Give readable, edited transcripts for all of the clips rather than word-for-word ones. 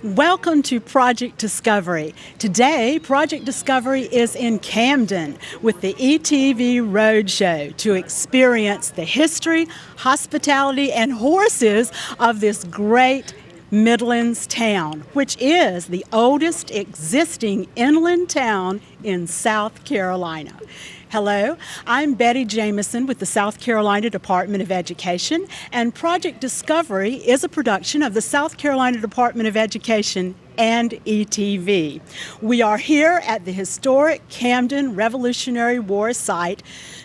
Welcome to Project Discovery. Today, Project Discovery is in Camden with the ETV Roadshow to experience the history, hospitality, and horses of this great Midlands town, which is the oldest existing inland town in South Carolina. Hello, I'm Betty Jamison with the South Carolina Department of Education, and Project Discovery is a production of the South Carolina Department of Education and ETV. We are here at the historic Camden Revolutionary War site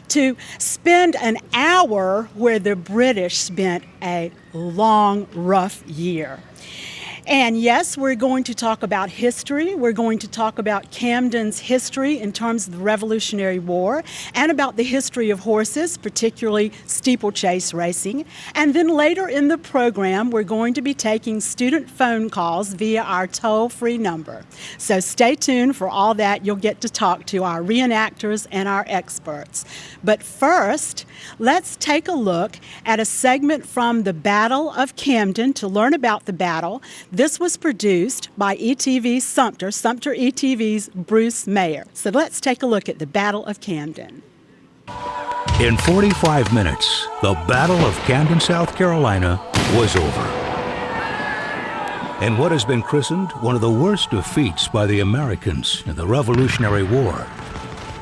to spend an hour where the British spent a long, rough year. And yes, we're going to talk about history. We're going to talk about Camden's history in terms of the Revolutionary War and about the history of horses, particularly steeplechase racing. And then later in the program, we're going to be taking student phone calls via our toll-free number. So stay tuned for all that. You'll get to talk to our reenactors and our experts. But first, let's take a look at a segment from the Battle of Camden to learn about the battle. This was produced by ETV's Sumter ETV's Bruce Mayer. So let's take a look at the Battle of Camden. In 45 minutes, the Battle of Camden, South Carolina was over. In what has been christened one of the worst defeats by the Americans in the Revolutionary War,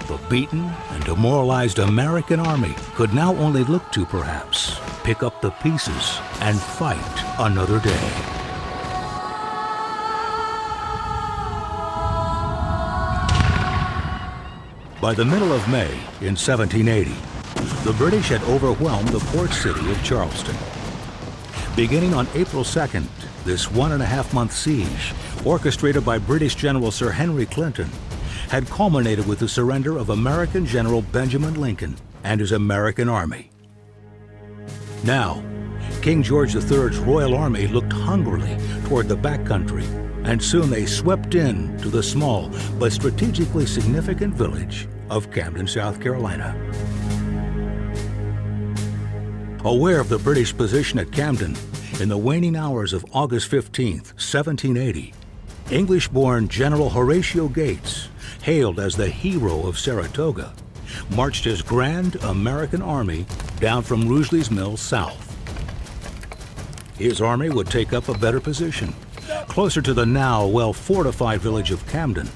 the beaten and demoralized American army could now only look to, perhaps, pick up the pieces and fight another day. By the middle of May in 1780, the British had overwhelmed the port city of Charleston. Beginning on April 2nd, this 1.5-month siege, orchestrated by British General Sir Henry Clinton, had culminated with the surrender of American General Benjamin Lincoln and his American army. Now, King George III's Royal Army looked hungrily toward the backcountry, and soon they swept in to the small but strategically significant village of Camden, South Carolina. Aware of the British position at Camden, in the waning hours of August 15th, 1780, English-born General Horatio Gates, hailed as the hero of Saratoga, marched his grand American army down from Rugeley's Mill south. His army would take up a better position, closer to the now well-fortified village of Camden,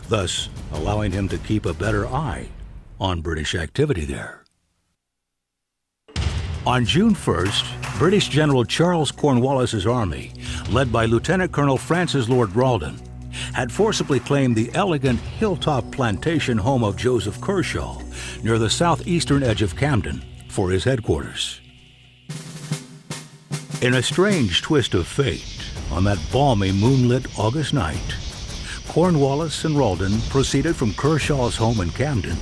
thus allowing him to keep a better eye on British activity there. On June 1st, British General Charles Cornwallis's army, led by Lieutenant Colonel Francis Lord Rawdon, had forcibly claimed the elegant hilltop plantation home of Joseph Kershaw near the southeastern edge of Camden for his headquarters. In a strange twist of fate, on that balmy moonlit August night, Cornwallis and Rawdon proceeded from Kershaw's home in Camden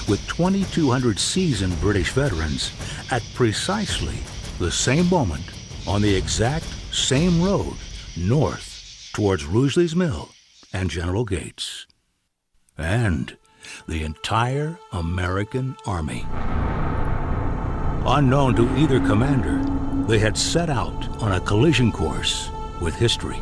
with 2,200 seasoned British veterans at precisely the same moment on the exact same road north towards Rugeley's Mill and General Gates. And the entire American army. Unknown to either commander, they had set out on a collision course with history.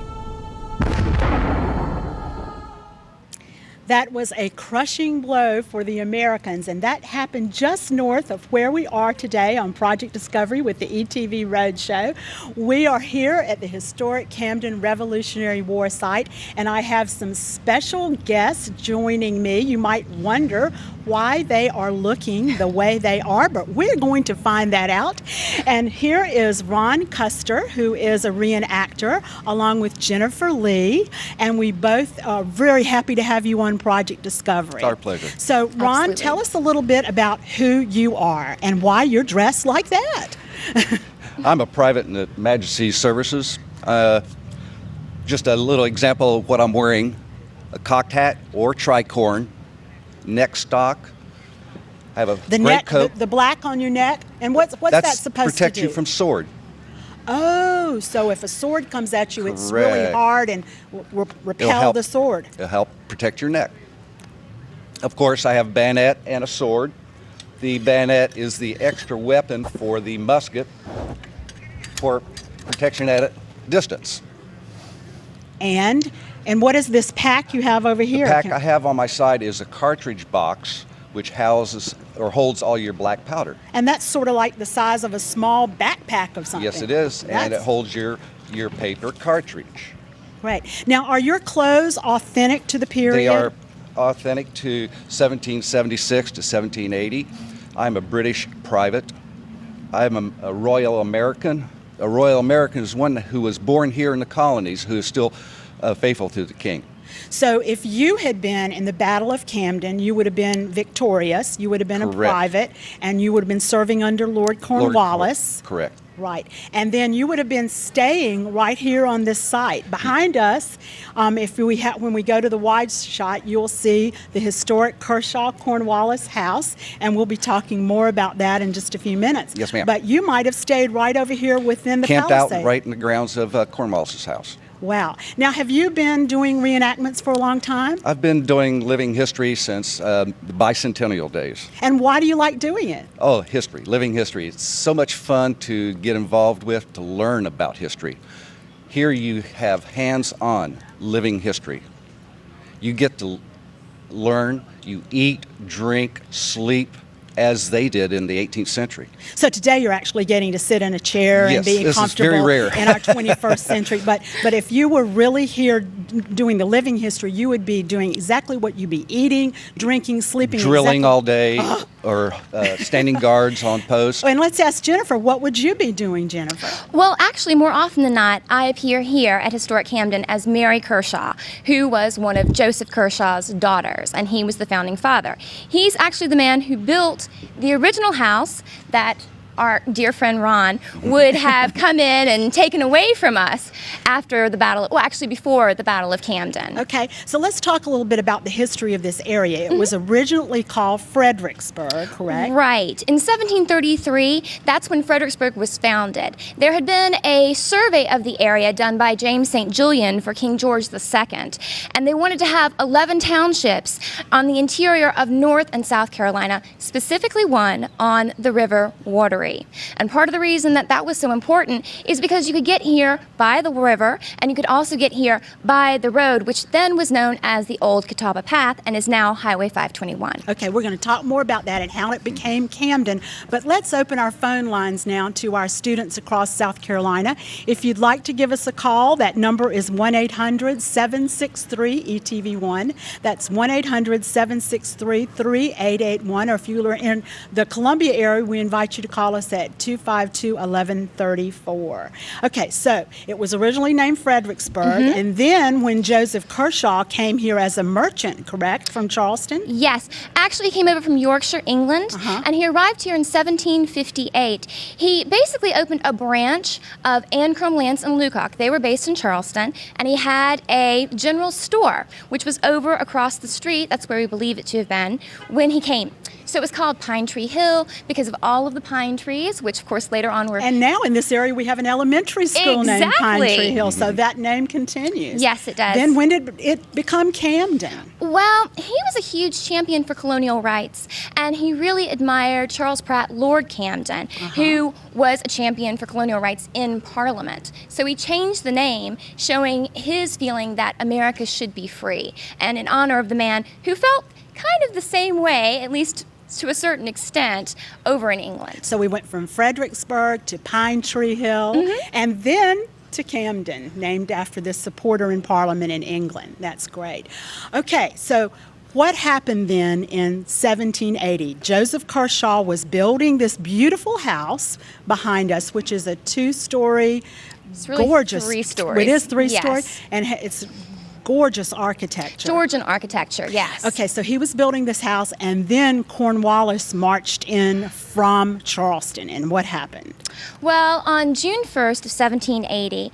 That was a crushing blow for the Americans, and that happened just north of where we are today on Project Discovery with the ETV Roadshow. We are here at the historic Camden Revolutionary War site, and I have some special guests joining me. You might wonder why they are looking the way they are, but we're going to find that out. And here is Ron Custer, who is a reenactor, along with Jennifer Lee, and we both are very happy to have you on Project Discovery. It's our pleasure. So, Ron, Absolutely. tell us a little bit about who you are and why you're dressed like that. I'm a private in the Majesty's Services. Just a little example of what I'm wearing: a cocked hat or tricorn, neck stock. I have a The great neck, coat. the black on your neck, and what's that That's supposed protect to do? you from sword. Oh, so if a sword comes at you, it's really Correct. hard and repel help. the sword. It'll help protect your neck. Of course, I have a bayonet and a sword. The bayonet is the extra weapon for the musket for protection at a distance. And what is this pack you have over here? The pack I have on my side is a cartridge box which houses or holds all your black powder. And that's sort of like the size of a small backpack of something. Yes, it is, and it holds your paper cartridge. Right. Now, are your clothes authentic to the period? They are authentic to 1776 to 1780. I'm a British private. I'm a Royal American. A Royal American is one who was born here in the colonies, who is still faithful to the king. So if you had been in the Battle of Camden, you would have been victorious, you would have been Correct. a private, and you would have been serving under Lord Cornwallis. Correct. Right. And then you would have been staying right here on this site. Behind us, when we go to the wide shot, you'll see the historic Kershaw Cornwallis house, and we'll be talking more about that in just a few minutes. Yes, ma'am. But you might have stayed right over here within the Camped palisade. out right in the grounds of Cornwallis's house. Wow. Now, have you been doing reenactments for a long time? I've been doing living history since the bicentennial days. And why do you like doing it? Oh, history, living history. It's so much fun to get involved with, to learn about history. Here you have hands-on living history. You get to learn, you eat, drink, sleep, as they did in the 18th century. So today you're actually getting to sit in a chair and Yes, be this is comfortable very rare. in our 21st century. But if you were really here doing the living history, you would be doing exactly what you'd be eating, drinking, sleeping. Drilling all day or standing guards on post. And let's ask Jennifer, what would you be doing, Jennifer? Well, actually, more often than not, I appear here at Historic Camden as Mary Kershaw, who was one of Joseph Kershaw's daughters, and he was the founding father. He's actually the man who built the original house that our dear friend Ron would have come in and taken away from us after the battle, well, actually before the Battle of Camden. Okay, so let's talk a little bit about the history of this area. It was originally called Fredericksburg, correct? Right. In 1733, that's when Fredericksburg was founded. There had been a survey of the area done by James St. Julian for King George II, and they wanted to have 11 townships on the interior of North and South Carolina, specifically one on the River Wateree. And part of the reason that that was so important is because you could get here by the river, and you could also get here by the road, which then was known as the Old Catawba Path and is now Highway 521. Okay, we're going to talk more about that and how it became Camden. But let's open our phone lines now to our students across South Carolina. If you'd like to give us a call, that number is 1-800-763-ETV1. That's 1-800-763-3881. Or if you are in the Columbia area, we invite you to call us at 252-1134. Okay, so it was originally named Fredericksburg, and then when Joseph Kershaw came here as a merchant, correct, from Charleston? Yes. Actually, he came over from Yorkshire, England, and he arrived here in 1758. He basically opened a branch of Ancrum, Lance, and Lucock. They were based in Charleston, and he had a general store, which was over across the street. That's where we believe it to have been when he came. So it was called Pine Tree Hill because of all of the pine trees, which of course later on were... And now in this area we have an elementary school named Pine Tree Hill, so that name continues. Yes, it does. Then when did it become Camden? Well, he was a huge champion for colonial rights, and he really admired Charles Pratt, Lord Camden, who was a champion for colonial rights in Parliament. So he changed the name, showing his feeling that America should be free, and in honor of the man who felt kind of the same way, at least to a certain extent, over in England. So we went from Fredericksburg to Pine Tree Hill, and then to Camden, named after this supporter in Parliament in England. That's great. Okay, so what happened then in 1780? Joseph Kershaw was building this beautiful house behind us, which is a two-story, It's really gorgeous. 3 stories. It is 3 stories, Yes. and it's gorgeous architecture. Georgian architecture, yes. Okay, so he was building this house, and then Cornwallis marched in from Charleston. And what happened? Well, on June 1st of 1780,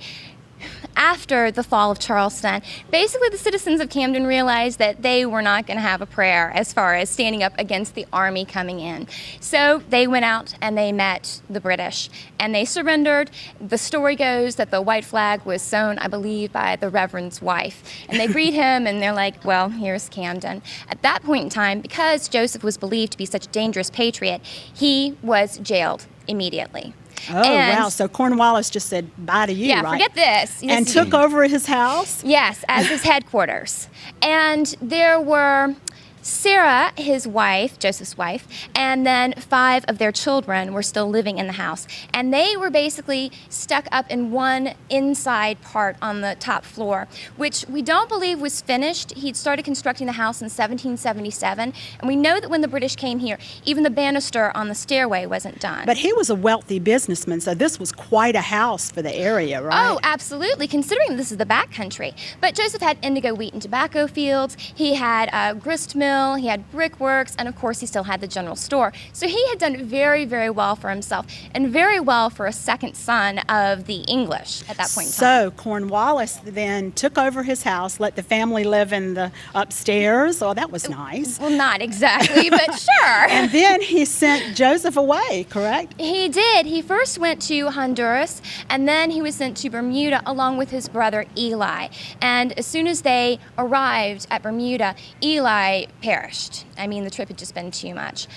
after the fall of Charleston, basically the citizens of Camden realized that they were not going to have a prayer as far as standing up against the army coming in. So they went out and they met the British, and they surrendered. The story goes that the white flag was sewn, I believe, by the Reverend's wife. And they greet him, and they're like, well, here's Camden. At that point in time, because Joseph was believed to be such a dangerous patriot, he was jailed immediately. Oh, wow. So Cornwallis just said bye to you, yeah, right? forget this. And took over his house? Yes, as his headquarters. And there were Sarah, his wife, Joseph's wife, and then 5 of their children were still living in the house. And they were basically stuck up in one inside part on the top floor, which we don't believe was finished. He'd started constructing the house in 1777. And we know that when the British came here, even the banister on the stairway wasn't done. But he was a wealthy businessman, so this was quite a house for the area, right? Oh, absolutely, considering this is the back country. But Joseph had indigo wheat and tobacco fields. He had a grist mill. He had brickworks, and of course he still had the general store. So he had done very, very well for himself, and very well for a second son of the English at that point in time. So Cornwallis then took over his house, let the family live in the upstairs. Oh, that was nice. Well, not exactly, but sure. And then he sent Joseph away, correct? He did. He first went to Honduras, and then he was sent to Bermuda along with his brother Eli. And as soon as they arrived at Bermuda, Eli perished. I mean, the trip had just been too much.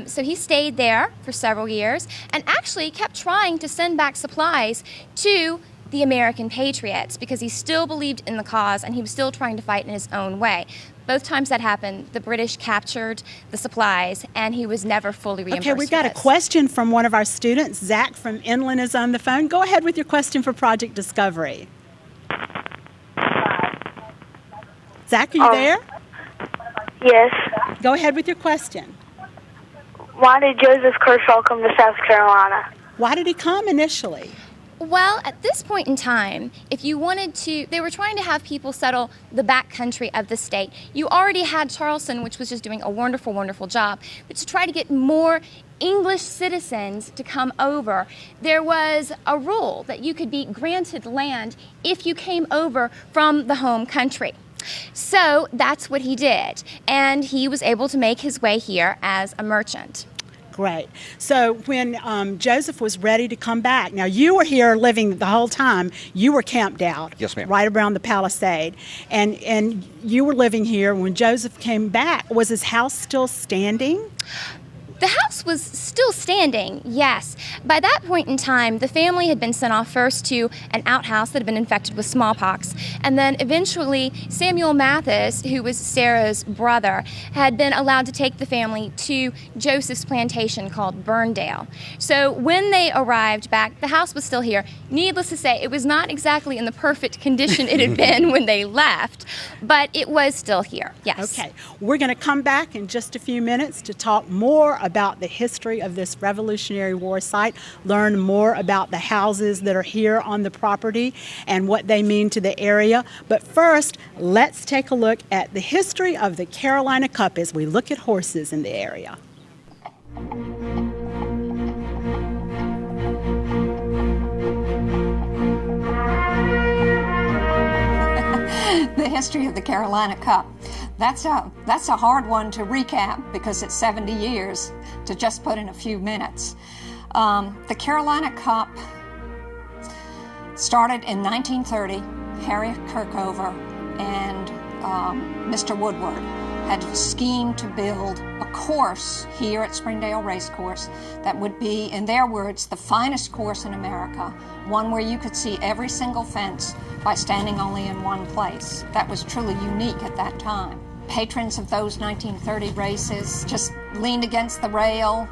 So he stayed there for several years and actually kept trying to send back supplies to the American patriots because he still believed in the cause and he was still trying to fight in his own way. Both times that happened, the British captured the supplies and he was never fully reimbursed. Okay, we've got a question from one of our students. Zach from Inland is on the phone. Go ahead with your question for Project Discovery. Zach, are you there? Yes. Go ahead with your question. Why did Joseph Kershaw come to South Carolina? Why did he come initially? Well, at this point in time, if you wanted to, they were trying to have people settle the back country of the state. You already had Charleston, which was just doing a wonderful, wonderful job. But to try to get more English citizens to come over, there was a rule that you could be granted land if you came over from the home country. So that's what he did, and he was able to make his way here as a merchant. Great. So when Joseph was ready to come back, now you were here living the whole time. You were camped out. Yes, ma'am. Right around the Palisade. And you were living here when Joseph came back. Was his house still standing? The house was still standing, yes. By that point in time, the family had been sent off first to an outhouse that had been infected with smallpox. And then eventually, Samuel Mathis, who was Sarah's brother, had been allowed to take the family to Joseph's plantation called Burndale. So when they arrived back, the house was still here. Needless to say, it was not exactly in the perfect condition it had been when they left, but it was still here, yes. Okay. We're going to come back in just a few minutes to talk more about the history of this Revolutionary War site, learn more about the houses that are here on the property and what they mean to the area. But first, let's take a look at the history of the Carolina Cup as we look at horses in the area. The history of the Carolina Cup. That's a hard one to recap because it's 70 years to just put in a few minutes. The Carolina Cup started in 1930. Harry Kirkover and Mr. Woodward had schemed to build a course here at Springdale Racecourse that would be, in their words, the finest course in America, one where you could see every single fence by standing only in one place. That was truly unique at that time. Patrons of those 1930 races just leaned against the rail,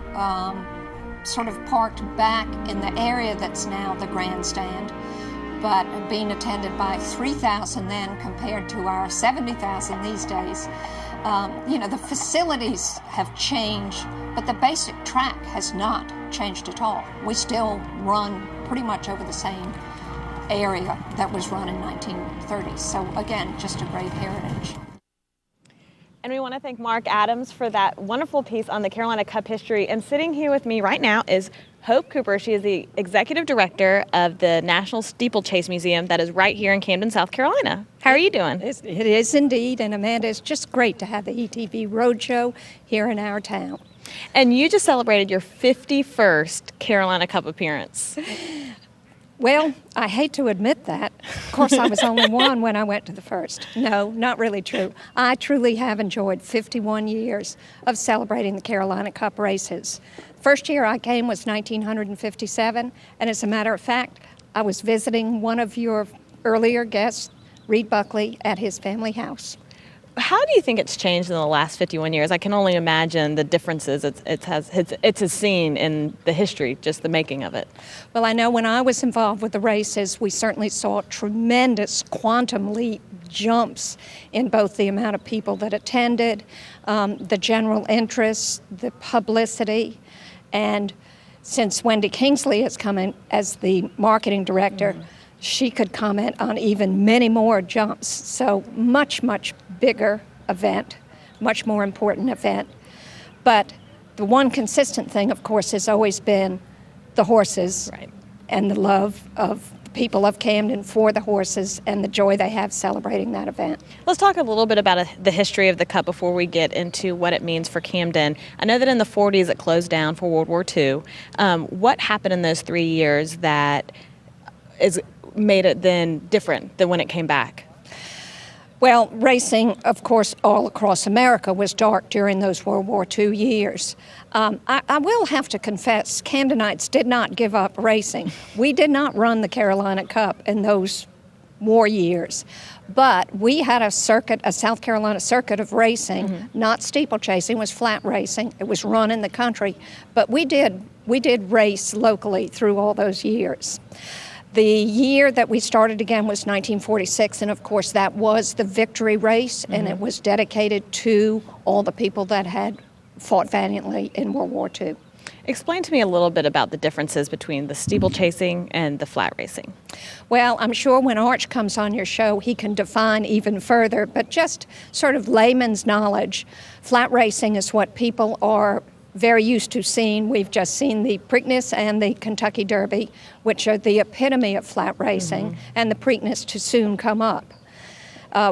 sort of parked back in the area that's now the grandstand, but being attended by 3,000 then compared to our 70,000 these days. The facilities have changed, but the basic track has not changed at all. We still run pretty much over the same area that was run in 1930. So again, just a great heritage. And we want to thank Mark Adams for that wonderful piece on the Carolina Cup history. And sitting here with me right now is Hope Cooper. She is the executive director of the National Steeplechase Museum that is right here in Camden, South Carolina. How are you doing? It is indeed, and Amanda, it's just great to have the ETV Roadshow here in our town. And you just celebrated your 51st Carolina Cup appearance. Well, I hate to admit that. Of course, I was only one when I went to the first. No, not really true. I truly have enjoyed 51 years of celebrating the Carolina Cup races. First year I came was 1957, and as a matter of fact, I was visiting one of your earlier guests, Reed Buckley, at his family house. How do you think it's changed in the last 51 years? I can only imagine the differences it's seen in the history, just the making of it. Well, I know when I was involved with the races, we certainly saw tremendous quantum leap jumps in both the amount of people that attended, the general interest, the publicity, and since Wendy Kingsley has come in as the marketing director, she could comment on even many more jumps. So much, much bigger event, much more important event. But the one consistent thing, of course, has always been the horses, Right. And the love of the people of Camden for the horses and the joy they have celebrating that event. Let's talk a little bit about the history of the Cup before we get into what it means for Camden. I know that in the 40s it closed down for World War II. What happened in those 3 years that made it then different than when it came back? Well, racing, of course, all across America was dark during those World War II years. I will have to confess, Camdenites did not give up racing. We did not run the Carolina Cup in those war years, but we had a circuit, a South Carolina circuit of racing, not steeplechasing, it was flat racing. It was run in the country, but we did race locally through all those years. The year that we started again was 1946, and of course that was the victory race, and it was dedicated to all the people that had fought valiantly in World War II. Explain to me a little bit about the differences between the steeplechasing and the flat racing. Well, I'm sure when Arch comes on your show, he can define even further, but just sort of layman's knowledge, flat racing is what people are very used to seeing. We've just seen the Preakness and the Kentucky Derby, which are the epitome of flat racing, and the Preakness to soon come up.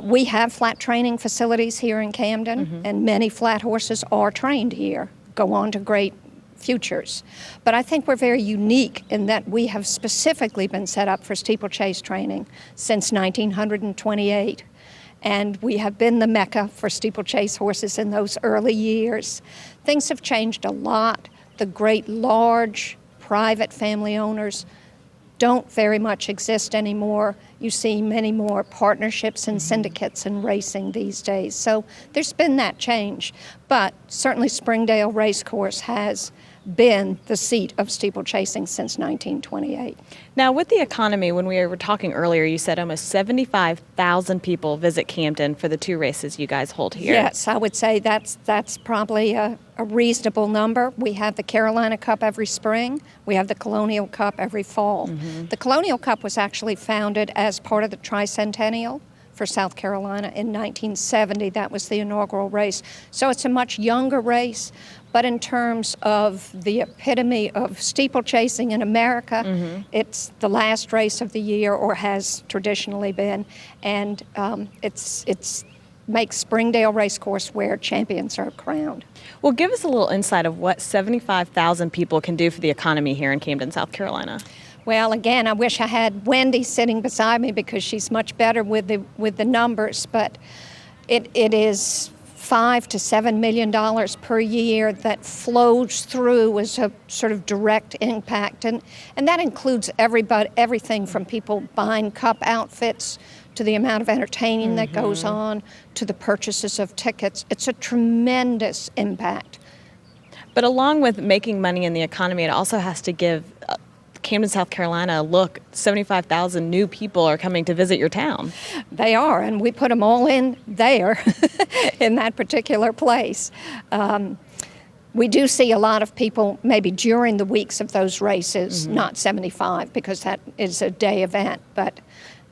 We have flat training facilities here in Camden, and many flat horses are trained here, go on to great futures. But I think we're very unique in that we have specifically been set up for steeplechase training since 1928. And we have been the mecca for steeplechase horses in those early years. Things have changed a lot. The great large private family owners don't very much exist anymore. You see many more partnerships and syndicates in racing these days. So there's been that change. But certainly Springdale Racecourse has been the seat of steeplechasing since 1928. Now, with the economy, when we were talking earlier, you said almost 75,000 people visit Camden for the two races you guys hold here. Yes, I would say that's probably a reasonable number. We have the Carolina Cup every spring. We have the Colonial Cup every fall. The Colonial Cup was actually founded as part of the Tricentennial for South Carolina in 1970. That was the inaugural race. So it's a much younger race, but in terms of the epitome of steeplechasing in America, it's the last race of the year, or has traditionally been, and it's makes Springdale Racecourse where champions are crowned. Well, give us a little insight of what 75,000 people can do for the economy here in Camden, South Carolina. Well, again, I wish I had Wendy sitting beside me because she's much better with the numbers, but it is $5 to $7 million per year that flows through as a sort of direct impact, and that includes everything from people buying cup outfits to the amount of entertaining that goes on to the purchases of tickets. It's a tremendous impact. But along with making money in the economy, it also has to give Camden, South Carolina, look, 75,000 new people are coming to visit your town. They are, and we put them all in there, in that particular place. We do see a lot of people maybe during the weeks of those races, not 75, because that is a day event, but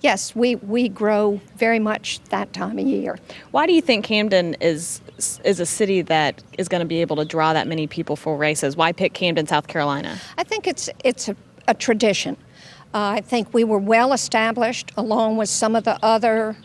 yes, we grow very much that time of year. Why do you think Camden is a city that is going to be able to draw that many people for races? Why pick Camden, South Carolina? I think it's a tradition. I think we were well established along with some of the other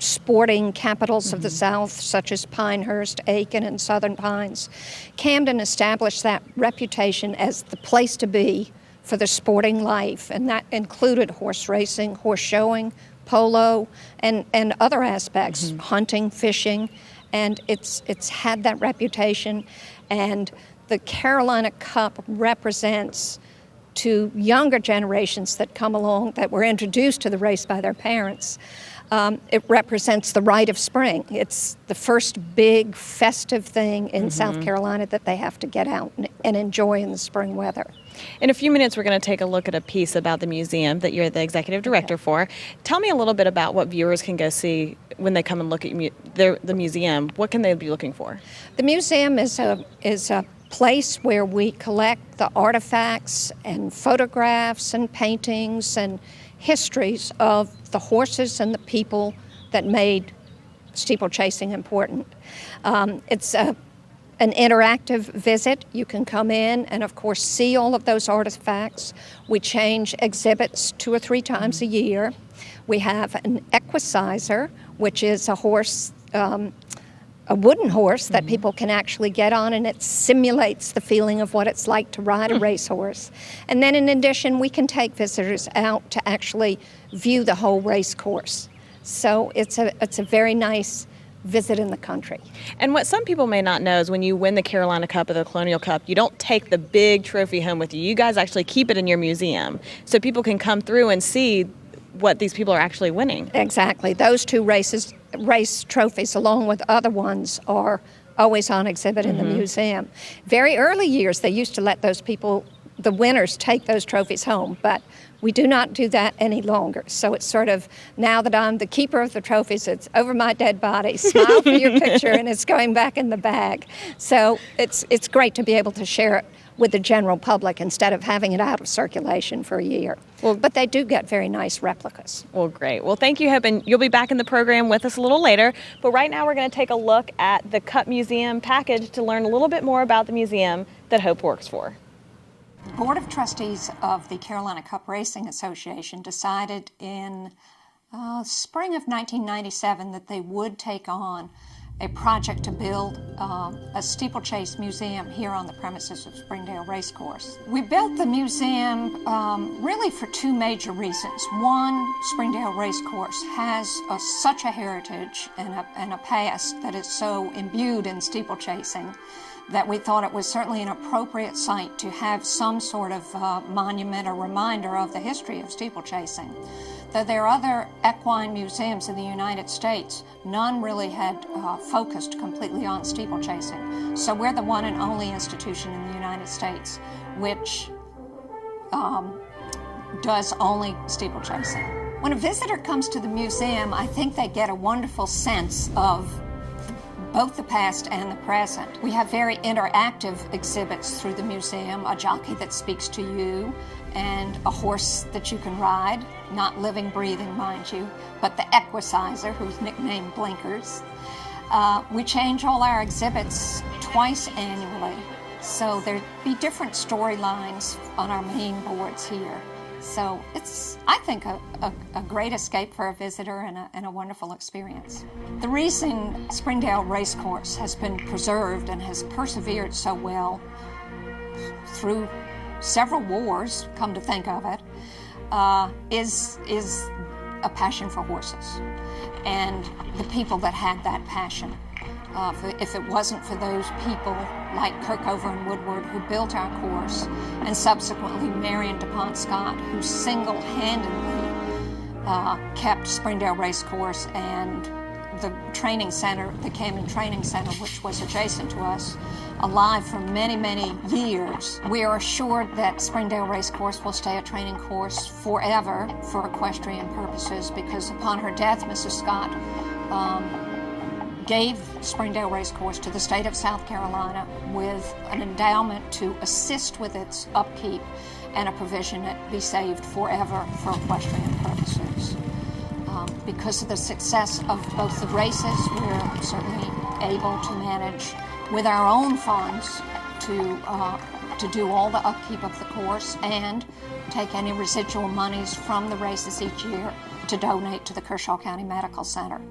sporting capitals of the South, such as Pinehurst, Aiken, and Southern Pines. Camden established that reputation as the place to be for the sporting life, and that included horse racing, horse showing, polo, and other aspects, hunting, fishing, and it's had that reputation. And the Carolina Cup represents, to younger generations that come along, that were introduced to the race by their parents, it represents the rite of spring. It's the first big festive thing in South Carolina that they have to get out and enjoy in the spring weather. In a few minutes, we're going to take a look at a piece about the museum that you're the executive director for. Tell me a little bit about what viewers can go see when they come and look at the museum. What can they be looking for? The museum is a place where we collect the artifacts and photographs and paintings and histories of the horses and the people that made steeplechasing important. It's an interactive visit. You can come in and, of course, see all of those artifacts. We change exhibits 2 or 3 times a year. We have an equicizer, which is a horse, a wooden horse that people can actually get on, and it simulates the feeling of what it's like to ride a racehorse. And then in addition, we can take visitors out to actually view the whole race course. So it's a very nice visit in the country. And what some people may not know is when you win the Carolina Cup or the Colonial Cup, you don't take the big trophy home with you. You guys actually keep it in your museum so people can come through and see what these people are actually winning. Exactly. Those 2 race trophies, along with other ones, are always on exhibit in the museum. Very early years, they used to let those people, the winners, take those trophies home, but we do not do that any longer. So it's sort of, now that I'm the keeper of the trophies, it's over my dead body, smile for your picture, and it's going back in the bag. So it's great to be able to share it with the general public instead of having it out of circulation for a year. Well, but they do get very nice replicas. Well, great. Well, thank you, Hope, and you'll be back in the program with us a little later. But right now we're going to take a look at the Cup Museum package to learn a little bit more about the museum that Hope works for. The Board of Trustees of the Carolina Cup Racing Association decided in spring of 1997 that they would take on a project to build a steeplechase museum here on the premises of Springdale Racecourse. We built the museum really for 2 major reasons. One, Springdale Racecourse has such a heritage and a past that is so imbued in steeplechasing that we thought it was certainly an appropriate site to have some sort of monument or reminder of the history of steeplechasing. Though there are other equine museums in the United States, none really had focused completely on steeplechasing. So we're the one and only institution in the United States which does only steeplechasing. When a visitor comes to the museum, I think they get a wonderful sense of both the past and the present. We have very interactive exhibits through the museum, a jockey that speaks to you, and a horse that you can ride, not living, breathing, mind you, but the equicizer, who's nicknamed Blinkers. We change all our exhibits twice annually, so there'd be different storylines on our main boards here. So it's, I think, a great escape for a visitor and a wonderful experience. The reason Springdale Racecourse has been preserved and has persevered so well through several wars, come to think of it, is a passion for horses and the people that had that passion. If it wasn't for those people like Kirkover and Woodward who built our course, and subsequently Marion DuPont Scott, who single-handedly kept Springdale Racecourse and the training center, the Camden Training Center, which was adjacent to us, alive for many, many years, we are assured that Springdale Racecourse will stay a training course forever for equestrian purposes, because upon her death, Mrs. Scott gave Springdale Racecourse to the state of South Carolina with an endowment to assist with its upkeep and a provision that be saved forever for equestrian purposes. Because of the success of both the races, we're certainly able to manage with our own funds to do all the upkeep of the course and take any residual monies from the races each year to donate to the Kershaw County Medical Center.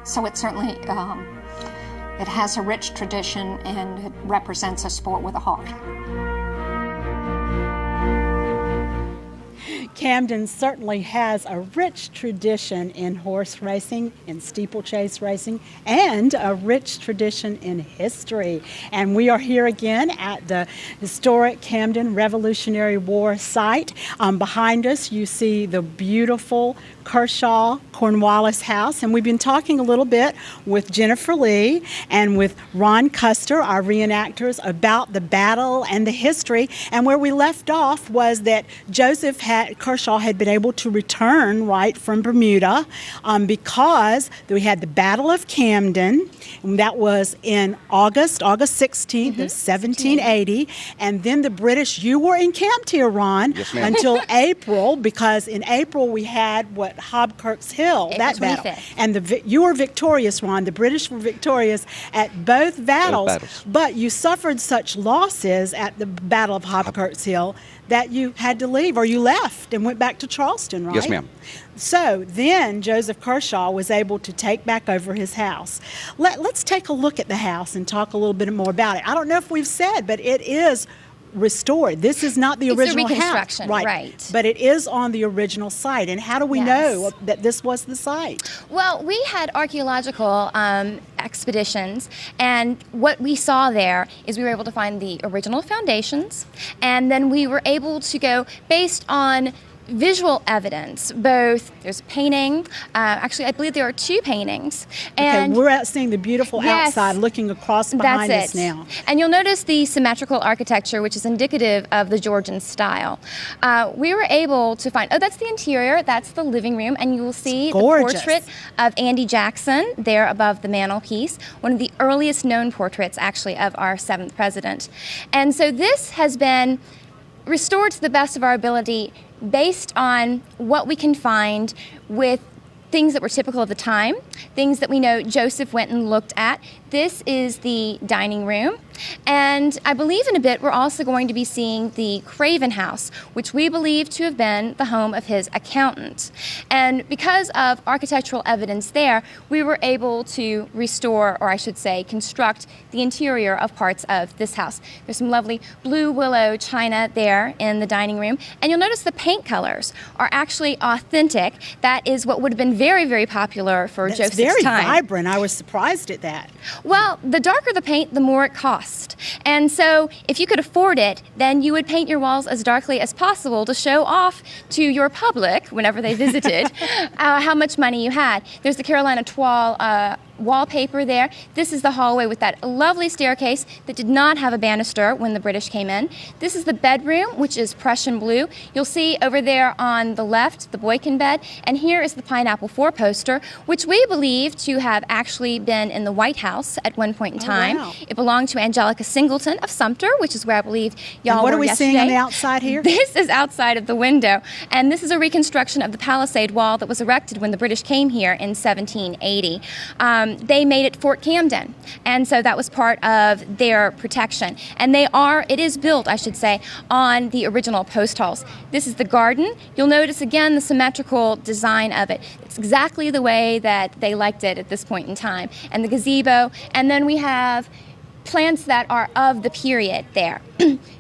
So it certainly, it has a rich tradition and it represents a sport with a heart. Camden certainly has a rich tradition in horse racing, in steeplechase racing, and a rich tradition in history. And we are here again at the historic Camden Revolutionary War site. Behind us, you see the beautiful Kershaw Cornwallis House, and we've been talking a little bit with Jennifer Lee and with Ron Custer, our reenactors, about the battle and the history. And where we left off was that Kershaw had been able to return right from Bermuda because we had the Battle of Camden, and that was in August 16th of 1780, and then the British, you were encamped here, Ron, yes, ma'am, until April, because in April we had Hobkirk's Hill, April that battle. 25th. And you were victorious, Ron. The British were victorious at both battles, but you suffered such losses at the Battle of Hobkirk's Hill that you had to leave, or you left and went back to Charleston, right? Yes, ma'am. So then Joseph Kershaw was able to take back over his house. Let's take a look at the house and talk a little bit more about it. I don't know if we've said, but it is restored. This is not the original house, right? But it is on the original site. And how do we know that this was the site? Well, we had archaeological expeditions, and what we saw there is we were able to find the original foundations, and then we were able to go based on visual evidence. Both there's a painting. Actually, I believe there are two paintings. And okay, we're out seeing the beautiful outside, looking across behind us now. And you'll notice the symmetrical architecture, which is indicative of the Georgian style. We were able to find. Oh, that's the interior. That's the living room, and you will see the portrait of Andy Jackson there above the mantelpiece. One of the earliest known portraits, actually, of our 7th president. And so this has been restored to the best of our ability based on what we can find with things that were typical of the time, things that we know Joseph went and looked at. This is the dining room. And I believe in a bit we're also going to be seeing the Craven House, which we believe to have been the home of his accountant. And because of architectural evidence there, we were able to restore, or I should say, construct the interior of parts of this house. There's some lovely blue willow china there in the dining room. And you'll notice the paint colors are actually authentic. That is what would have been very, very popular for Joseph's time. It's very vibrant. I was surprised at that. Well, the darker the paint, the more it costs. And so if you could afford it, then you would paint your walls as darkly as possible to show off to your public, whenever they visited, how much money you had. There's the Carolina toile wallpaper there. This is the hallway with that lovely staircase that did not have a banister when the British came in. This is the bedroom, which is Prussian blue. You'll see over there on the left the Boykin bed, and here is the Pineapple 4-poster, which we believe to have actually been in the White House at one point in time. Wow. It belonged to Angelica Singleton of Sumter, which is where I believe y'all were yesterday. What are we seeing on the outside here? This is outside of the window, and this is a reconstruction of the palisade wall that was erected when the British came here in 1780. They made it Fort Camden, and so that was part of their protection. And it is built, I should say, on the original post halls. This is the garden. You'll notice again the symmetrical design of it. It's exactly the way that they liked it at this point in time. And the gazebo, and then we have plants that are of the period there.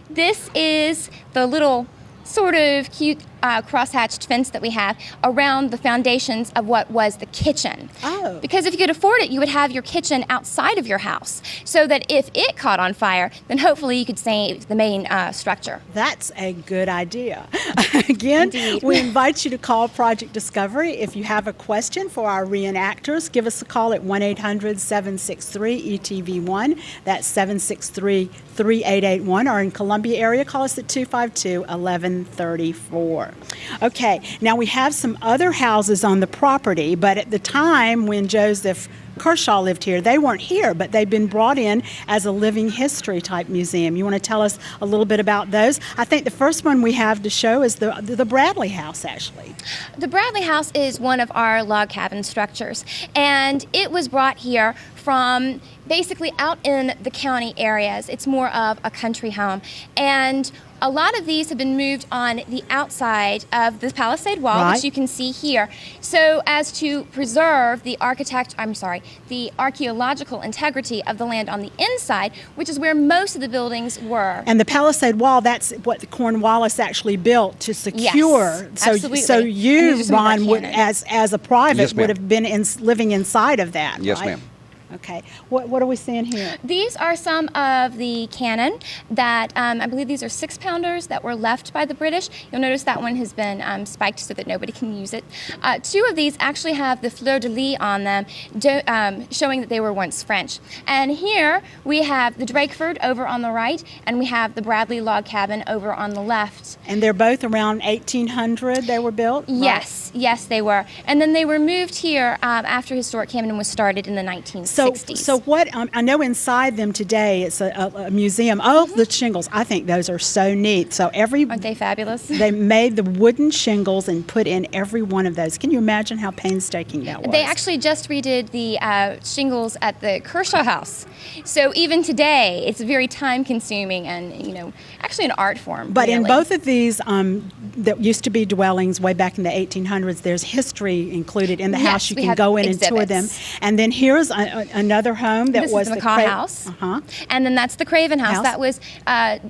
This is the little sort of cute crosshatched fence that we have around the foundations of what was the kitchen. Oh. Because if you could afford it, you would have your kitchen outside of your house, so that if it caught on fire, then hopefully you could save the main structure. That's a good idea. Again, Indeed. We invite you to call Project Discovery. If you have a question for our reenactors, give us a call at 1-800-763-ETV1. That's 763-3881. Or in Columbia area, call us at 252-1134. Okay, now we have some other houses on the property, but at the time when Joseph Kershaw lived here, they weren't here, but they've been brought in as a living history type museum. You want to tell us a little bit about those? I think the first one we have to show is the Bradley House, actually. The Bradley House is one of our log cabin structures, and it was brought here from basically out in the county areas. It's more of a country home. And A lot of these have been moved on the outside of the palisade wall, Right. which you can see here, so as to preserve the archaeological integrity of the land on the inside, which is where most of the buildings were. And the palisade wall, that's what Cornwallis actually built to secure. Yes, so, absolutely. so And you, these are some of our Ron, would, cannons. as a private, Yes, ma'am. would have been living inside of that, Yes, right? ma'am. Okay. What are we seeing here? These are some of the cannon that I believe these are 6-pounders that were left by the British. You'll notice that one has been spiked so that nobody can use it. 2 of these actually have the fleur-de-lis on them, showing that they were once French. And here we have the Drakeford over on the right, and we have the Bradley log cabin over on the left. And they're both around 1800 they were built? right? Yes, they were. And then they were moved here after Historic Camden was started in the 1960s. So what, I know inside them today it's a museum. Oh, the shingles, I think those are so neat. So Aren't they fabulous? they made the wooden shingles and put in every one of those. Can you imagine how painstaking that was? They actually just redid the shingles at the Kershaw House. So even today, it's very time-consuming and, actually an art form. But in really. both of these that used to be dwellings way back in the 1800s, there's history included in the Yes, house. You we can have go in and tour them. exhibits. And then here's another home that This was is the McCaw House. Uh-huh. And then that's the Craven House. House. That was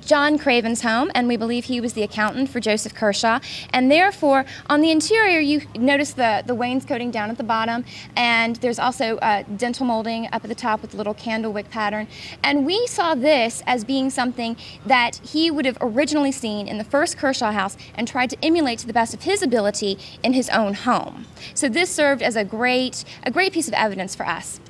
John Craven's home, and we believe he was the accountant for Joseph Kershaw. And therefore, on the interior, you notice the wainscoting down at the bottom, and there's also dental molding up at the top with a little candle wick pattern. And we saw this as being something that he would have originally seen in the first Kershaw House and tried to emulate to the best of his ability in his own home. So this served as a great piece of evidence for us.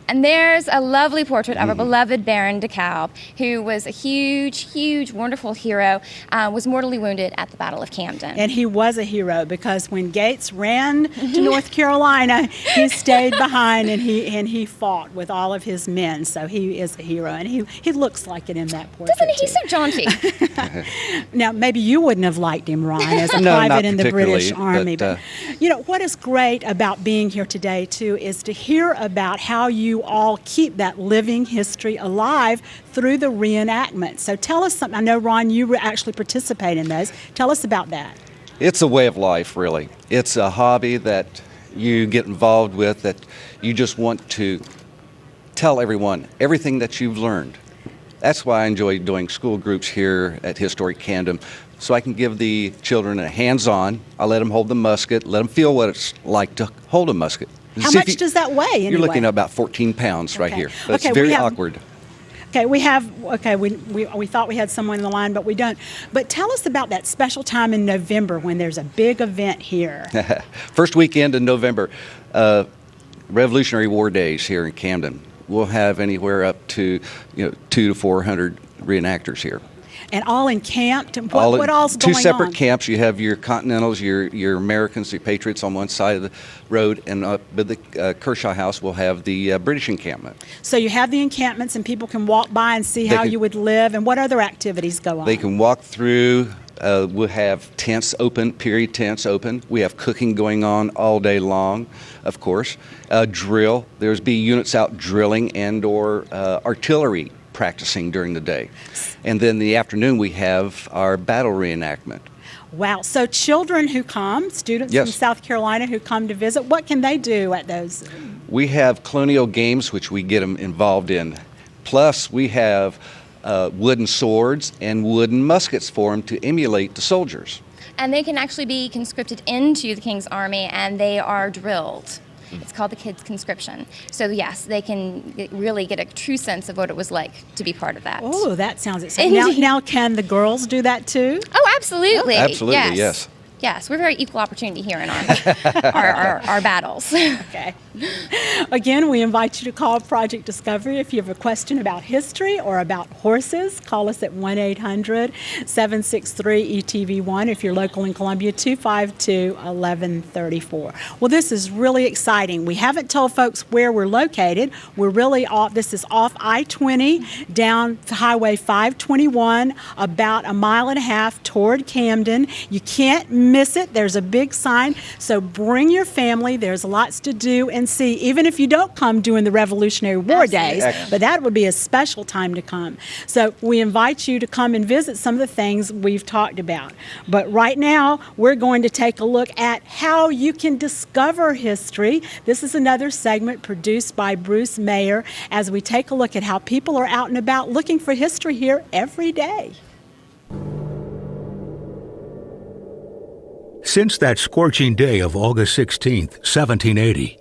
And there's a lovely portrait of our beloved Baron de Kalb, who was a huge, wonderful hero, was mortally wounded at the Battle of Camden. And he was a hero because when Gates ran to North Carolina, he stayed behind and he fought with all of his men. So he is a hero, and he looks like it in that portrait. Doesn't he? too. So jaunty. Now, maybe you wouldn't have liked him, Ron, as a No, private not in the British particularly, Army. but, What is great about being here today, too, is to hear about how you all keep that living history alive through the reenactment. So tell us something. I know, Ron, you actually participate in those. Tell us about that. It's a way of life, really. It's a hobby that you get involved with, that you just want to tell everyone everything that you've learned. That's why I enjoy doing school groups here at Historic Camden, so I can give the children a hands-on. I let them hold the musket, let them feel what it's like to hold a musket. How See if much does that weigh, anyway? You're looking at about 14 pounds right Okay. here. That's Okay, we very have- awkward. Okay, we thought we had someone in the line, but we don't. But tell us about that special time in November when there's a big event here. First weekend in November, Revolutionary War Days here in Camden. We'll have anywhere up to 200 to 400 reenactors here. And all encamped? What all's going on? Two separate camps. You have your Continentals, your Americans, your Patriots on one side of the road, and up at the Kershaw House we'll have the British encampment. So you have the encampments and people can walk by and see how you would live, and what other activities go on? They can walk through. We'll have tents open, period tents open. We have cooking going on all day long, of course. Drill. There's be units out drilling and or artillery practicing during the day. And then in the afternoon we have our battle reenactment. Wow. So children who come, students Yes. from South Carolina who come to visit, what can they do at those? We have colonial games which we get them involved in. Plus we have wooden swords and wooden muskets for them to emulate the soldiers. And they can actually be conscripted into the King's Army, and they are drilled. It's called the kids' conscription. So yes, they can really get a true sense of what it was like to be part of that. Oh, that sounds exciting. Now, can the girls do that too? Oh, absolutely. Absolutely, yes. Yes, we're very equal opportunity here in our battles. Okay. Again, we invite you to call Project Discovery if you have a question about history or about horses. Call us at 1-800-763-ETV1. If you're local in Columbia, 252-1134. Well, this is really exciting. We haven't told folks where we're located. We're really off. This is off I-20 down Highway 521, about a mile and a half toward Camden. You can't miss it. There's a big sign. So bring your family. There's lots to do and see, even if you don't come during the Revolutionary War days. But that would be a special time to come. So we invite you to come and visit some of the things we've talked about. But right now, we're going to take a look at how you can discover history. This is another segment produced by Bruce Mayer as we take a look at how people are out and about looking for history here every day. Since that scorching day of August 16th, 1780,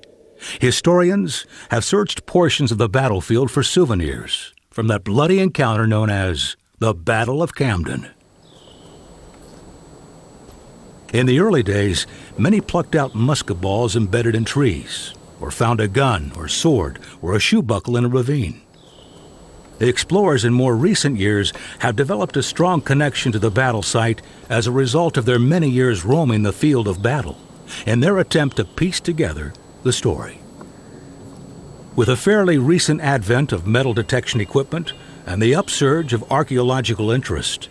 historians have searched portions of the battlefield for souvenirs from that bloody encounter known as the Battle of Camden. In the early days, many plucked out musket balls embedded in trees, or found a gun or sword or a shoe buckle in a ravine. The explorers in more recent years have developed a strong connection to the battle site as a result of their many years roaming the field of battle in their attempt to piece together the story. With a fairly recent advent of metal detection equipment and the upsurge of archaeological interest,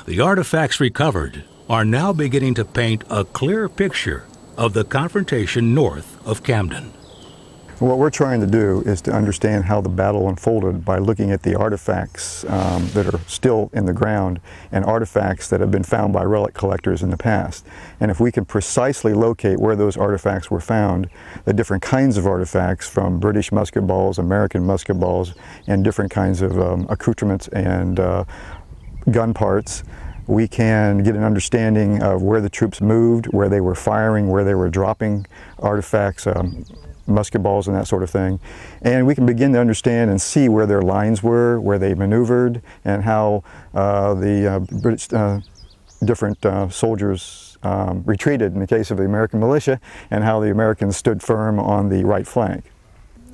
the artifacts recovered are now beginning to paint a clear picture of the confrontation north of Camden. What we're trying to do is to understand how the battle unfolded by looking at the artifacts that are still in the ground and artifacts that have been found by relic collectors in the past. And if we can precisely locate where those artifacts were found, the different kinds of artifacts from British musket balls, American musket balls, and different kinds of accoutrements and gun parts, we can get an understanding of where the troops moved, where they were firing, where they were dropping artifacts, musket balls and that sort of thing. And we can begin to understand and see where their lines were, where they maneuvered, and how the British different soldiers retreated in the case of the American militia, and how the Americans stood firm on the right flank.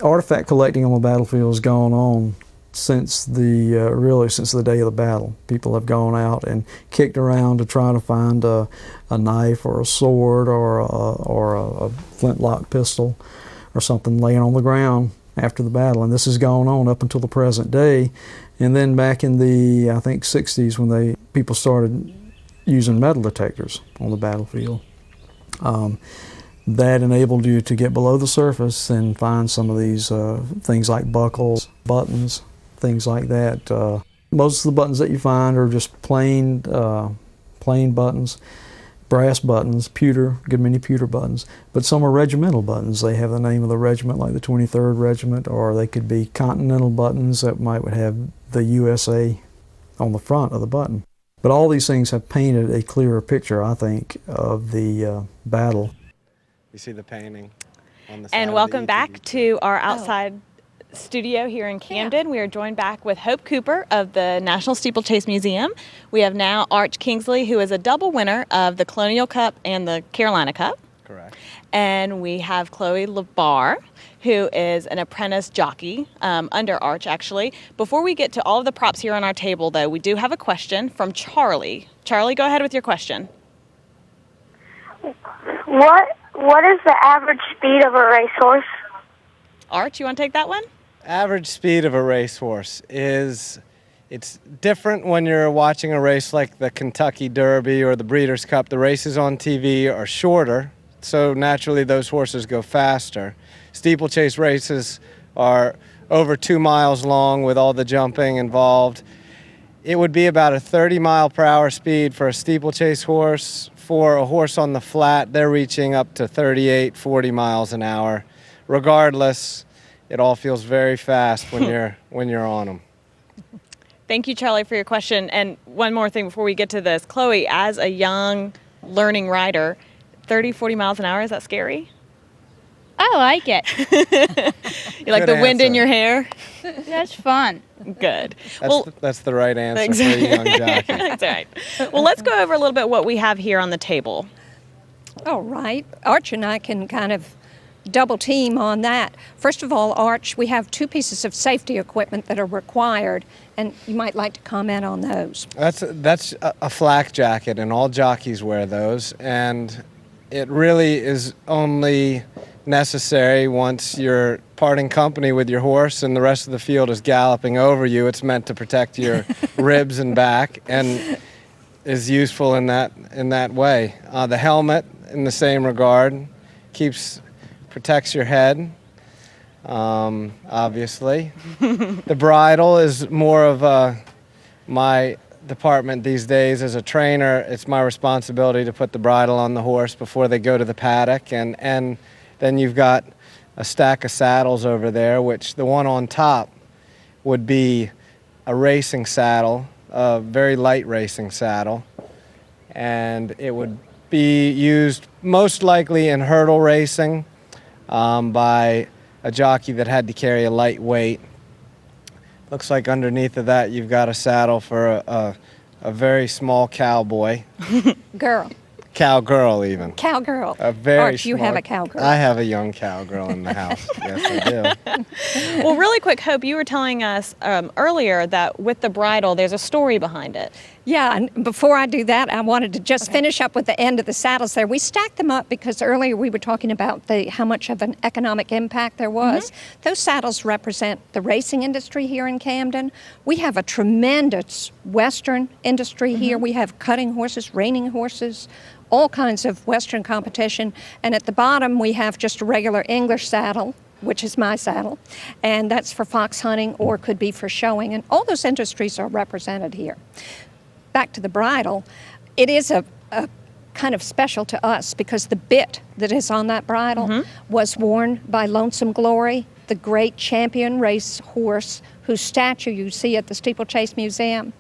Artifact collecting on the battlefield has gone on since really since the day of the battle. People have gone out and kicked around to try to find a knife or a sword or a flintlock pistol or something laying on the ground after the battle, and this has gone on up until the present day. And then back in the, I think, 60s, when people started using metal detectors on the battlefield, that enabled you to get below the surface and find some of these things like buckles, buttons, things like that. Most of the buttons that you find are just plain buttons, brass buttons, pewter, good many pewter buttons, but some are regimental buttons. They have the name of the regiment, like the 23rd Regiment, or they could be continental buttons that would have the USA on the front of the button. But all these things have painted a clearer picture, I think, of the battle. You see the painting on the side. And welcome back to our outside studio here in Camden. We are joined back with Hope Cooper of the National Steeplechase Museum. We have now Arch Kingsley, who is a double winner of the Colonial Cup and the Carolina Cup. Correct. And we have Chloe LeBar, who is an apprentice jockey under Arch, actually. Before we get to all of the props here on our table, though, we do have a question from Charlie. Charlie, go ahead with your question. What is the average speed of a racehorse? Arch, you want to take that one? Average speed of a racehorse it's different when you're watching a race like the Kentucky Derby or the Breeders' Cup. The races on TV are shorter, so naturally those horses go faster. Steeplechase races are over 2 miles long with all the jumping involved. It would be about a 30-mile-per-hour speed for a steeplechase horse. For a horse on the flat, they're reaching up to 38, 40 miles an hour. Regardless, it all feels very fast when you're on them. Thank you, Charlie, for your question. And one more thing before we get to this. Chloe, as a young learning rider, 30, 40 miles an hour, is that scary? I like it. You like Good the wind in answer. your hair? That's fun. Good. That's the right answer for a young jockey. That's right. Well, let's go over a little bit what we have here on the table. All right. Arch and I can kind of double team on that. First of all, Arch, we have 2 pieces of safety equipment that are required, and you might like to comment on those. That's a flak jacket, and all jockeys wear those, and it really is only necessary once you're parting company with your horse and the rest of the field is galloping over you. It's meant to protect your ribs and back, and is useful in that way. The helmet, in the same regard, protects your head. Obviously, the bridle is more of my department these days. As a trainer, it's my responsibility to put the bridle on the horse before they go to the paddock, and then you've got a stack of saddles over there, which the one on top would be a racing saddle, a very light racing saddle, and it would be used most likely in hurdle racing by a jockey that had to carry a light weight. Looks like underneath of that you've got a saddle for a very small cowboy. Girl. Cowgirl, even. Cowgirl. A very Arch, you small, have a cowgirl. I have a young cowgirl in the house. Yes, I do. Well, really quick, Hope, you were telling us earlier that with the bridle, there's a story behind it. Yeah, and before I do that, I wanted to just finish up with the end of the saddles there. We stacked them up because earlier we were talking about how much of an economic impact there was. Those saddles represent the racing industry here in Camden. We have a tremendous Western industry here. We have cutting horses, reining horses, all kinds of Western competition. And at the bottom, we have just a regular English saddle, which is my saddle, and that's for fox hunting or could be for showing. And all those industries are represented here. Back to the bridle, it is a kind of special to us because the bit that is on that bridle was worn by Lonesome Glory, the great champion race horse whose statue you see at the Steeplechase Museum,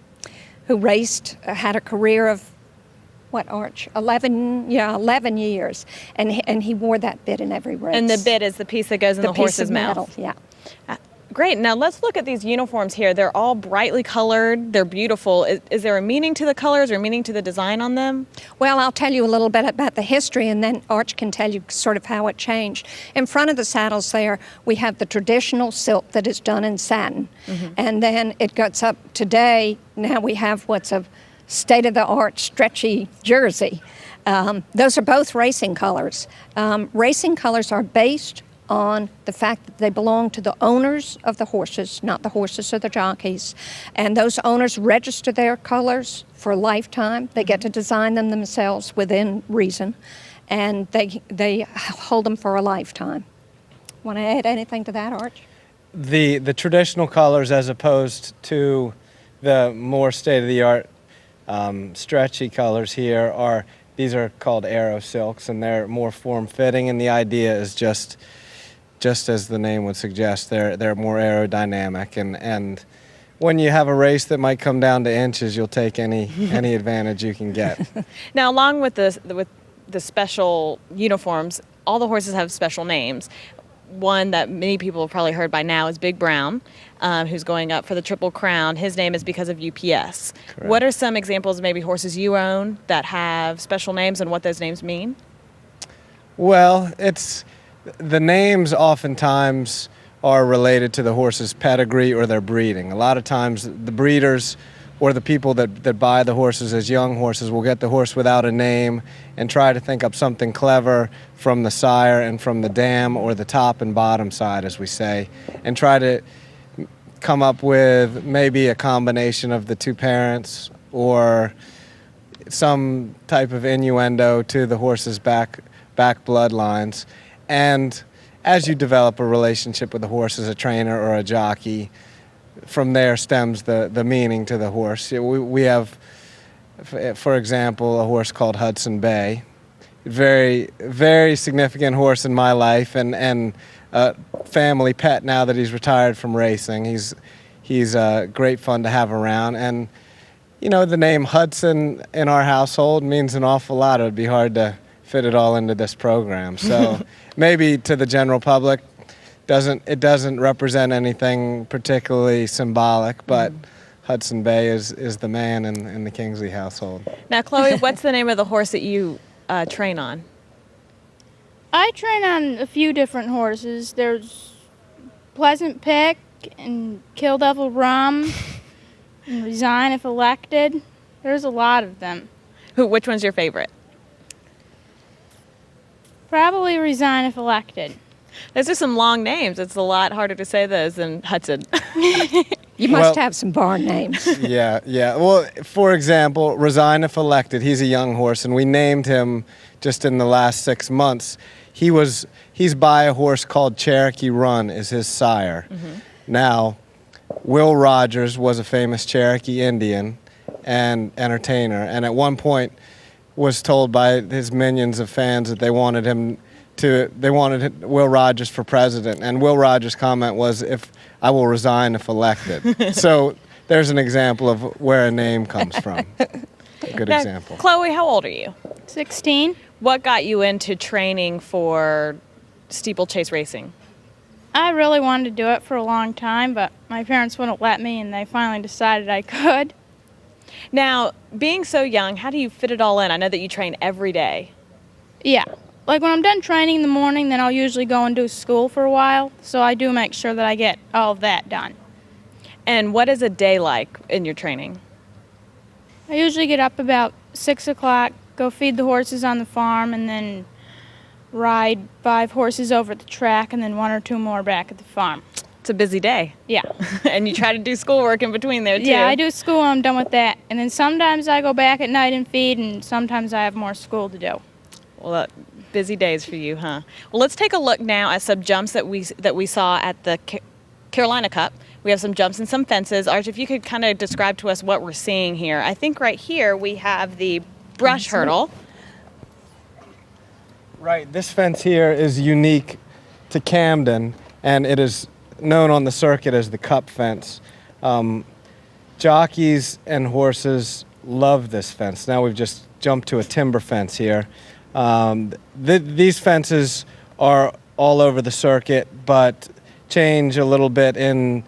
who raced, had a career of, what, Arch? 11 years. And he wore that bit in every race. And the bit is the piece that goes in the horse's mouth. Metal, yeah. Great. Now let's look at these uniforms here. They're all brightly colored. They're beautiful. Is there a meaning to the colors or meaning to the design on them? Well, I'll tell you a little bit about the history, and then Arch can tell you sort of how it changed. In front of the saddles there, we have the traditional silk that is done in satin. And then it goes up today. Now we have what's a state-of-the-art stretchy jersey. Those are both racing colors. Racing colors are based on the fact that they belong to the owners of the horses, not the horses or the jockeys. And those owners register their colors for a lifetime. They get to design them themselves within reason, and they hold them for a lifetime. Want to add anything to that, Arch? The traditional colors, as opposed to the more state-of-the-art stretchy colors here, these are called aero silks, and they're more form-fitting, and the idea is just as the name would suggest, they're more aerodynamic, and when you have a race that might come down to inches, you'll take any advantage you can get. Now, along with the special uniforms, all the horses have special names. One that many people have probably heard by now is Big Brown, who's going up for the Triple Crown. His name is because of UPS. Correct. What are some examples of maybe horses you own that have special names and what those names mean? Well, the names oftentimes are related to the horse's pedigree or their breeding. A lot of times the breeders or the people that buy the horses as young horses will get the horse without a name and try to think up something clever from the sire and from the dam, or the top and bottom side, as we say, and try to come up with maybe a combination of the two parents or some type of innuendo to the horse's back bloodlines. And as you develop a relationship with the horse as a trainer or a jockey, from there stems the meaning to the horse. We have, for example, a horse called Hudson Bay. Very, very significant horse in my life, and a family pet now that he's retired from racing. He's great fun to have around. And, you know, the name Hudson in our household means an awful lot. It would be hard to fit it all into this program. So maybe to the general public, it doesn't represent anything particularly symbolic, but Hudson Bay is the man in the Kingsley household. Now, Chloe, what's the name of the horse that you train on? I train on a few different horses. There's Pleasant Pick and Kill Devil Rum and Resign If Elected. There's a lot of them. Which one's your favorite? Probably Resign If Elected. Those are some long names. It's a lot harder to say those than Hudson. You must have some barn names. Yeah. Well, for example, Resign If Elected, he's a young horse, and we named him just in the last 6 months. He's by a horse called Cherokee Run, is his sire. Now, Will Rogers was a famous Cherokee Indian and entertainer, and at one point was told by his minions of fans that they wanted Will Rogers for president, and Will Rogers' comment was, I will resign if elected. So there's an example of where a name comes from. A good example. Chloe, how old are you? 16. What got you into training for steeplechase racing? I really wanted to do it for a long time, but my parents wouldn't let me, and they finally decided I could. Now, being so young, how do you fit it all in? I know that you train every day. Yeah. Like when I'm done training in the morning, then I'll usually go and do school for a while, so I do make sure that I get all of that done. And what is a day like in your training? I usually get up about 6 o'clock, go feed the horses on the farm, and then ride 5 horses over at the track, and then 1 or 2 more back at the farm. It's a busy day. Yeah. And you try to do schoolwork in between there, too. Yeah, I do school when I'm done with that. And then sometimes I go back at night and feed, and sometimes I have more school to do. Well, busy days for you, huh? Well, let's take a look now at some jumps that we saw at the Carolina Cup. We have some jumps and some fences. Arch, if you could kind of describe to us what we're seeing here. I think right here we have the brush hurdle. Right, this fence here is unique to Camden, and it is known on the circuit as the Cup fence. Jockeys and horses love this fence. Now we've just jumped to a timber fence here. These fences are all over the circuit, but change a little bit in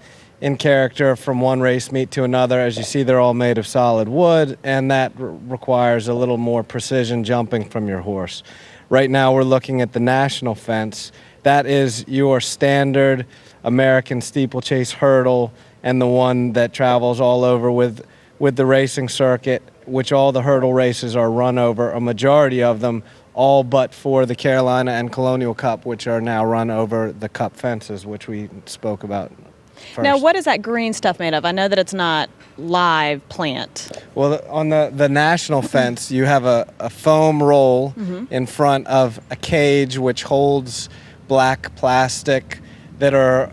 character from one race meet to another. As you see, they're all made of solid wood, and that requires a little more precision jumping from your horse. Right now we're looking at the national fence. That is your standard American steeplechase hurdle, and the one that travels all over with the racing circuit, which all the hurdle races are run over, a majority of them, all but for the Carolina and Colonial Cup, which are now run over the Cup fences, which we spoke about first. Now, what is that green stuff made of? I know that it's not live plant. Well, on the national fence, you have a foam roll in front of a cage which holds black plastic that are,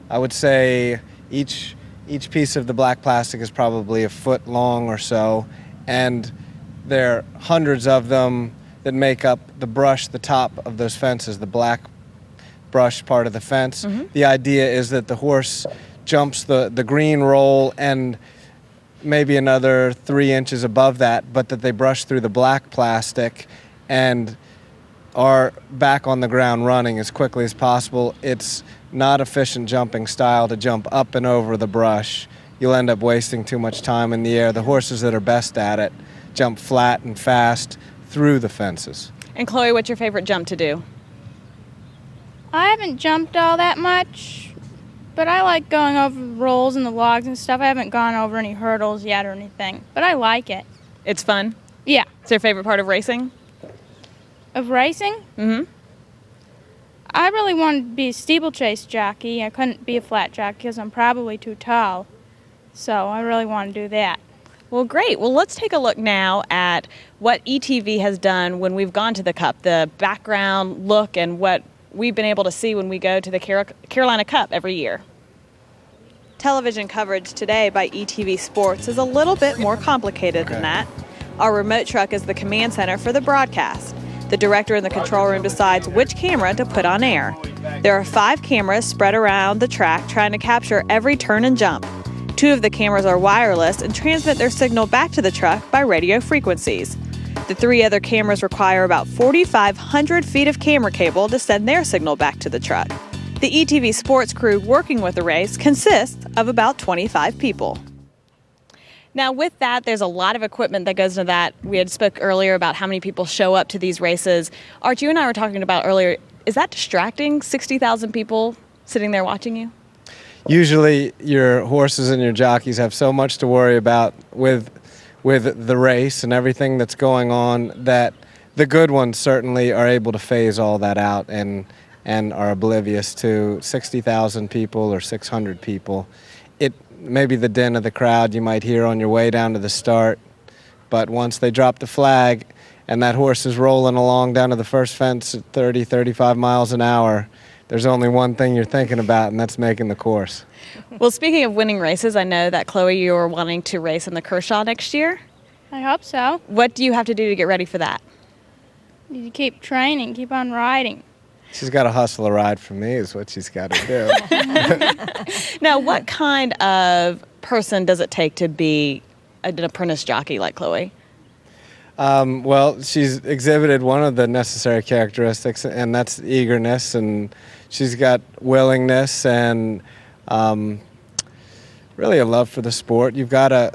I would say, each piece of the black plastic is probably a foot long or so, and there are hundreds of them that make up the top of those fences, the black brush part of the fence. The idea is that the horse jumps the green roll and maybe another 3 inches above that, but that they brush through the black plastic and are back on the ground running as quickly as possible. It's not efficient jumping style to jump up and over the brush. You'll end up wasting too much time in the air. The horses that are best at it jump flat and fast through the fences. And Chloe, what's your favorite jump to do? I haven't jumped all that much, but I like going over rolls and the logs and stuff. I haven't gone over any hurdles yet or anything, but I like it. It's fun? Yeah. It's your favorite part of racing? Of racing? Mm-hmm. I really wanted to be a steeplechase jockey. I couldn't be a flat jockey because I'm probably too tall. So I really want to do that. Well, great. Well, let's take a look now at what ETV has done when we've gone to the Cup, the background look and what we've been able to see when we go to the Carolina Cup every year. Television coverage today by ETV Sports is a little bit more complicated than that. Our remote truck is the command center for the broadcast. The director in the control room decides which camera to put on air. There are 5 cameras spread around the track trying to capture every turn and jump. 2 of the cameras are wireless and transmit their signal back to the truck by radio frequencies. The 3 other cameras require about 4,500 feet of camera cable to send their signal back to the truck. The ETV Sports crew working with the race consists of about 25 people. Now with that, there's a lot of equipment that goes into that. We had spoke earlier about how many people show up to these races. Art, you and I were talking about earlier, is that distracting, 60,000 people sitting there watching you? Usually your horses and your jockeys have so much to worry about with the race and everything that's going on that the good ones certainly are able to phase all that out and are oblivious to 60,000 people or 600 people. maybe the din of the crowd you might hear on your way down to the start. But once they drop the flag and that horse is rolling along down to the first fence at 30, 35 miles an hour, there's only one thing you're thinking about, and that's making the course. Well, speaking of winning races, I know that, Chloe, you are wanting to race in the Kershaw next year. I hope so. What do you have to do to get ready for that? You keep training, keep on riding. She's got to hustle a ride for me is what she's got to do. Now, what kind of person does it take to be an apprentice jockey like Chloe? Well, she's exhibited one of the necessary characteristics, and that's eagerness, and she's got willingness and really a love for the sport. You've got to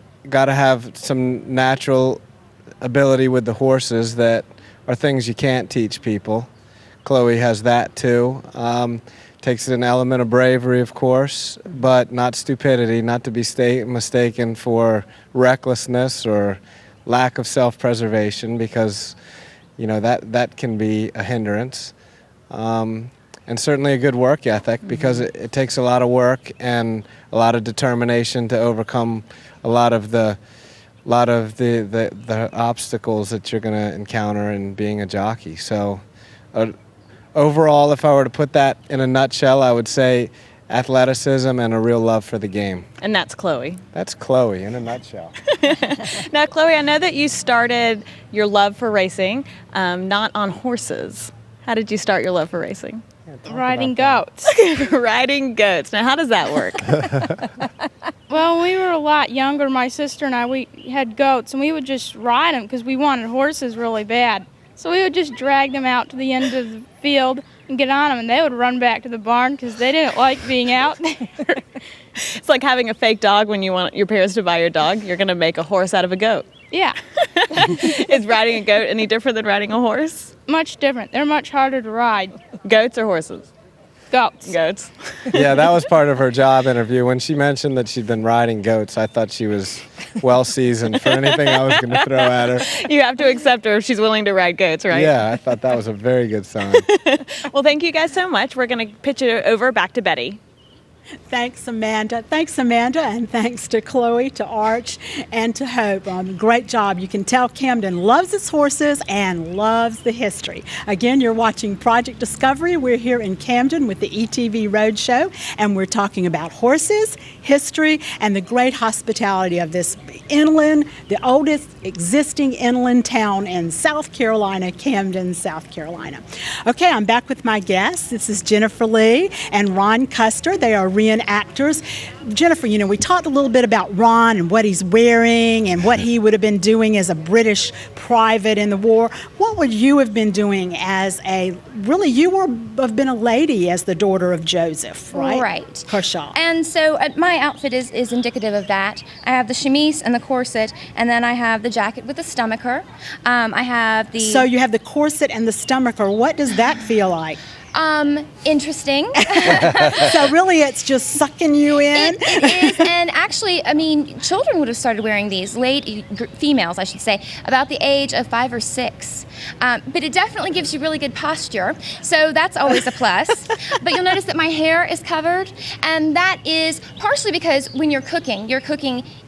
have some natural ability with the horses that are things you can't teach people. Chloe has that too. Takes an element of bravery, of course, but not stupidity, not to be mistaken for recklessness or lack of self-preservation, because that can be a hindrance. And certainly a good work ethic, because it takes a lot of work and a lot of determination to overcome a lot of the obstacles that you're going to encounter in being a jockey. So overall, if I were to put that in a nutshell, I would say athleticism and a real love for the game. And that's Chloe. That's Chloe in a nutshell. Now, Chloe, I know that you started your love for racing not on horses. How did you start your love for racing? Riding goats. Riding goats. Now, how does that work? Well, when we were a lot younger, my sister and I, we had goats, and we would just ride them because we wanted horses really bad. So we would just drag them out to the end of the field and get on them, and they would run back to the barn because they didn't like being out there. It's like having a fake dog when you want your parents to buy your dog. You're going to make a horse out of a goat. Yeah. Is riding a goat any different than riding a horse? Much different. They're much harder to ride. Goats or horses? Goats. Goats. Yeah, that was part of her job interview. When she mentioned that she'd been riding goats, I thought she was well seasoned for anything I was going to throw at her. You have to accept her if she's willing to ride goats, right? Yeah, I thought that was a very good sign. Well, thank you guys so much. We're going to pitch it over back to Betty. Thanks, Amanda. Thanks, Amanda, and thanks to Chloe, to Arch, and to Hope. Great job. You can tell Camden loves its horses and loves the history. Again, you're watching Project Discovery. We're here in Camden with the ETV Roadshow, and we're talking about horses, history, and the great hospitality of this inland, the oldest existing inland town in South Carolina, Camden, South Carolina. Okay, I'm back with my guests. This is Jennifer Lee and Ron Custer. They are reenactors. Jennifer, we talked a little bit about Ron and what he's wearing and what he would have been doing as a British private in the war. What would you have been doing as you have been a lady as the daughter of Joseph, right? Right. Kershaw. And so my outfit is indicative of that. I have the chemise and the corset, and then I have the jacket with the stomacher. I have the... So you have the corset and the stomacher. What does that feel like? Interesting. So really it's just sucking you in? It is, and actually, children would have started wearing these, females, I should say, about the age of 5 or 6. But it definitely gives you really good posture, so that's always a plus. But you'll notice that my hair is covered, and that is partially because when you're cooking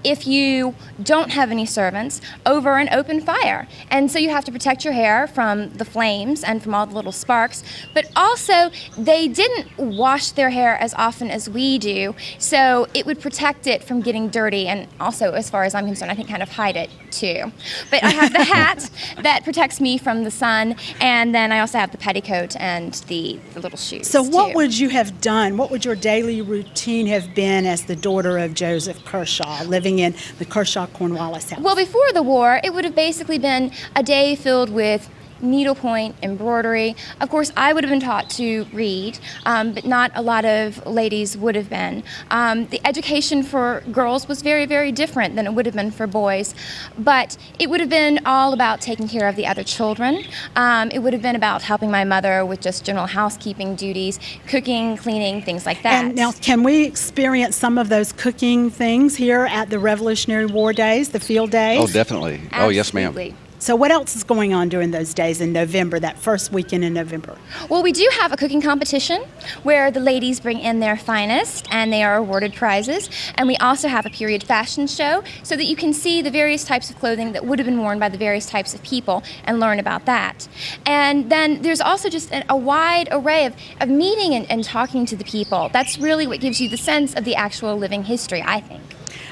if you don't have any servants over an open fire. And so you have to protect your hair from the flames and from all the little sparks. But also, they didn't wash their hair as often as we do, so it would protect it from getting dirty, and also, as far as I'm concerned, I think kind of hide it too. But I have the hat that protects me from the sun, and then I also have the petticoat and the little shoes. So what would you have done? What would your daily routine have been as the daughter of Joseph Kershaw, living in the Kershaw-Cornwallis house? Well, before the war, it would have basically been a day filled with needlepoint, embroidery. Of course, I would have been taught to read, but not a lot of ladies would have been. The education for girls was very, very different than it would have been for boys, but it would have been all about taking care of the other children. It would have been about helping my mother with just general housekeeping duties, cooking, cleaning, things like that. And now, can we experience some of those cooking things here at the Revolutionary War days, the field days? Oh, definitely. Absolutely. Oh, yes, ma'am. So what else is going on during those days in November, that first weekend in November? Well, we do have a cooking competition where the ladies bring in their finest and they are awarded prizes. And we also have a period fashion show so that you can see the various types of clothing that would have been worn by the various types of people and learn about that. And then there's also just a wide array of meeting and talking to the people. That's really what gives you the sense of the actual living history, I think.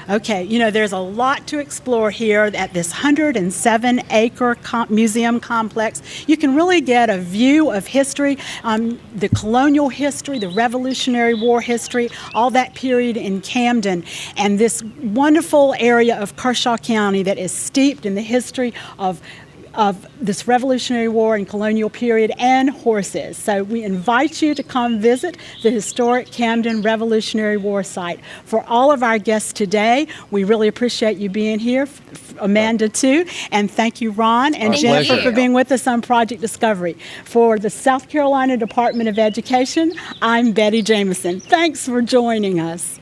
Okay, you know, there's a lot to explore here at this 107-acre museum complex. You can really get a view of history, the colonial history, the Revolutionary War history, all that period in Camden, and this wonderful area of Kershaw County that is steeped in the history of this Revolutionary War and colonial period and horses. So we invite you to come visit the historic Camden Revolutionary War site. For all of our guests today, we really appreciate you being here, Amanda too, and thank you, Ron and Jennifer, for being with us on Project Discovery. For the South Carolina Department of Education, I'm Betty Jameson. Thanks for joining us.